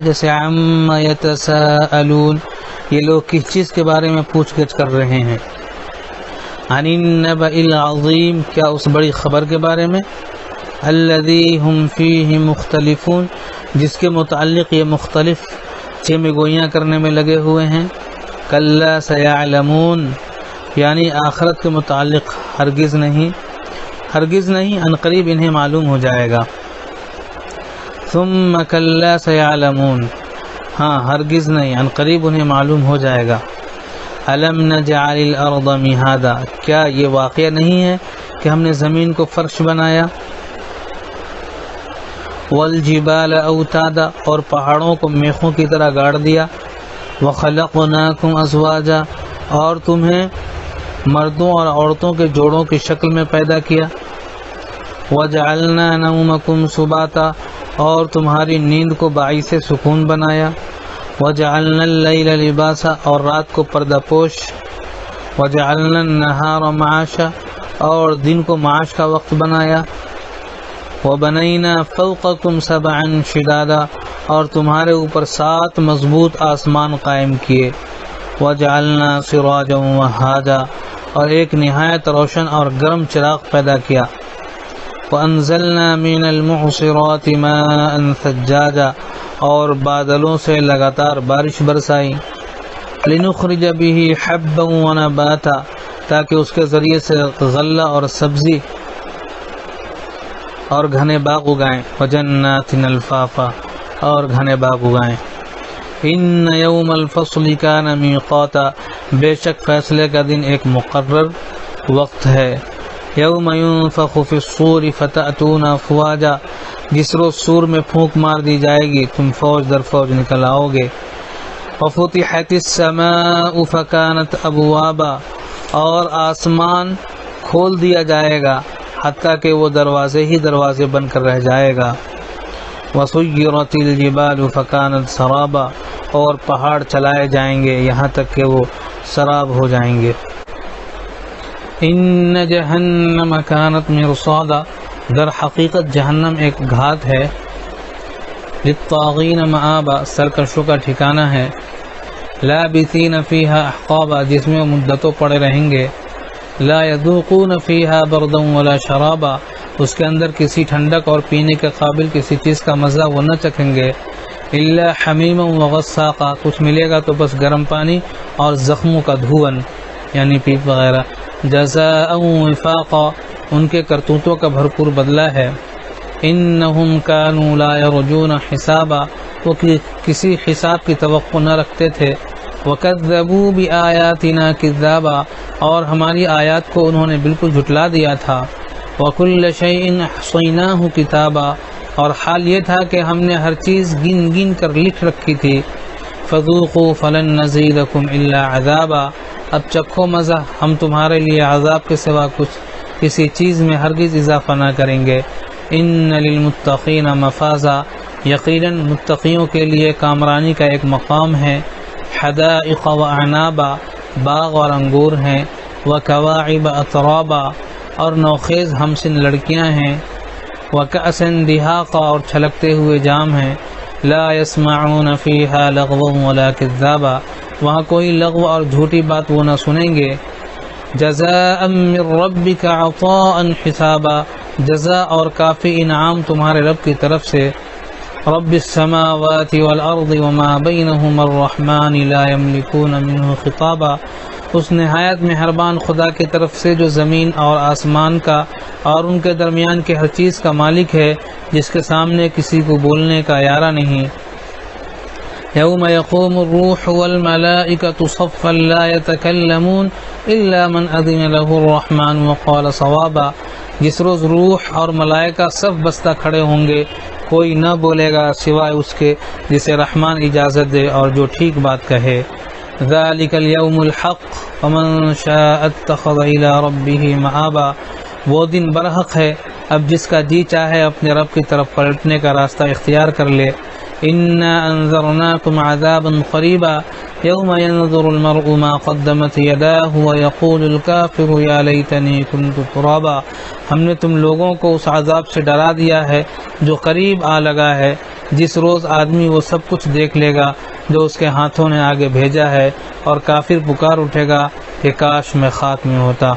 جیسے عما یتساءلون، یہ لوگ کس چیز کے بارے میں پوچھ گچھ کر رہے ہیں؟ عن النبأ العظیم، کیا اس بڑی خبر کے بارے میں؟ الذی ہم فیہ مختلفون، جس کے متعلق یہ مختلف چیمے گوئیاں کرنے میں لگے ہوئے ہیں۔ کلا سیعلمون، یعنی آخرت کے متعلق ہرگز نہیں ان قریب انہیں معلوم ہو جائے گا۔ ثم کلا سیعلمون، ہاں ہرگز نہیں ان قریب انہیں معلوم ہو جائے گا۔ الم نجعل الارض مہادا، کیا یہ واقعہ نہیں ہے کہ ہم نے زمین کو فرش بنایا؟ والجبال اوتادا، اور پہاڑوں کو میخوں کی طرح گاڑ دیا۔ وخلقناکم ازواجا، اور تمہیں مردوں اور عورتوں کے جوڑوں کی شکل میں پیدا کیا۔ وجعلنا نومکم سباتا، اور تمہاری نیند کو باعث سکون بنایا۔ وجعلنا اللیل لباسا، اور رات کو پردہ پوش۔ وجعلنا النہار معاشا، اور دن کو معاش کا وقت بنایا۔ وبنینا فوقکم سبعا شدادا، اور تمہارے اوپر 7 مضبوط آسمان قائم کیے۔ وجعلنا سراجا وہاجا، اور ایک نہایت روشن اور گرم چراغ پیدا کیا۔ وانزلنا من المعصرات ماء ثجاجا، اور بادلوں سے لگاتار بارش برسائی۔ لنخرج به حبا ونباتا، تاکہ اس کے ذریعے سے غلہ اور سبزی اور گھنے باغ اگائیں۔ وجنات الفافا، اور گھنے باغ اگائیں۔ ان یوم الفصل کان میقاتا، بے شک فیصلے کا دن ایک مقرر وقت ہے۔ یوم ینفخ فی الصور فتأتون افواجا، جس روز سور میں پھونک مار دی جائے گی تم فوج در فوج نکل آؤ گے۔ وفتحت السماء فکانت ابوابا، اور آسمان کھول دیا جائے گا حتیٰ کہ وہ دروازے بن کر رہ جائے گا۔ وسیرت الجبال فکانت سرابا، اور پہاڑ چلائے جائیں گے یہاں تک کہ وہ سراب ہو جائیں گے۔ ان جہنم کانت مرصادا، در حقیقت جہنم ایک گھات ہے۔ للطاغین مآبا، سرکشوں کا ٹھکانہ ہے۔ لابثین فیہا احقابا، جس میں مدتوں پڑے رہیں گے۔ لا یذوقون فیہا بردا ولا شرابا، اس کے اندر کسی ٹھنڈک اور پینے کے قابل کسی چیز کا مزہ وہ نہ چکھیں گے۔ الا حمیما وغساقا، کچھ ملے گا تو بس گرم پانی اور زخموں کا دھون یعنی پیپ وغیرہ۔ جزاء وفاقا، ان کے کرتوتوں کا بھرپور بدلہ ہے۔ انہم کانوا لا یرجون حسابا، وہ کسی حساب کی توقع نہ رکھتے تھے۔ وکذبوا بآیاتنا کذابا، اور ہماری آیات کو انہوں نے بالکل جھٹلا دیا تھا۔ وکل شیء احصیناہ کتابا، اور حال یہ تھا کہ ہم نے ہر چیز گن گن کر لکھ رکھی تھی۔ فذوقوا فلن نزیدکم الا عذابا، اب چکھو مزہ، ہم تمہارے لیے عذاب کے سوا کسی چیز میں ہرگز اضافہ نہ کریں گے۔ ان للمتقین مفازا، یقیناً متقیوں کے لیے کامرانی کا ایک مقام ہے۔ حدائق واعنابا، باغ اور انگور ہیں۔ وکواعب اترابا، اور نوخیز ہمسن لڑکیاں ہیں۔ وکأسا دہاقا، اور چھلکتے ہوئے جام ہیں۔ لا یسمعون فیہا لغوا ولا کذابا، وہاں کوئی لغو اور جھوٹی بات وہ نہ سنیں گے۔ جزاء من ربک عطاء حسابا، جزا اور کافی انعام تمہارے رب کی طرف سے۔ رب السماوات والارض وما بینہما الرحمن لا یملکون منہ خطابا، اس نہایت مہربان خدا کی طرف سے جو زمین اور آسمان کا اور ان کے درمیان کی ہر چیز کا مالک ہے، جس کے سامنے کسی کو بولنے کا یارہ نہیں۔ یوم یقوم الروح والملائکۃ صفا لا یتکلمون الا من اذن له الرحمن وقال صوابا، جس روز روح اور ملائکہ صف بستہ کھڑے ہوں گے، کوئی نہ بولے گا سوائے اس کے جسے رحمان اجازت دے اور جو ٹھیک بات کہے۔ ذالک الیوم الحق ومن شاء اتخذ الی ربہ مآبا، وہ دن برحق ہے، اب جس کا جی چاہے اپنے رب کی طرف پلٹنے کا راستہ اختیار کر لے۔ انا انذرناکم عذابا قریبا یوم ينظر المرء ما قدمت یداہ ویقول الکافر یا لیتنی کنت ترابا، ہم نے تم لوگوں کو اس عذاب سے ڈرا دیا ہے جو قریب آ لگا ہے، جس روز آدمی وہ سب کچھ دیکھ لے گا جو اس کے ہاتھوں نے آگے بھیجا ہے، اور کافر پکار اٹھے گا کہ کاش میں خاک میں ہوتا۔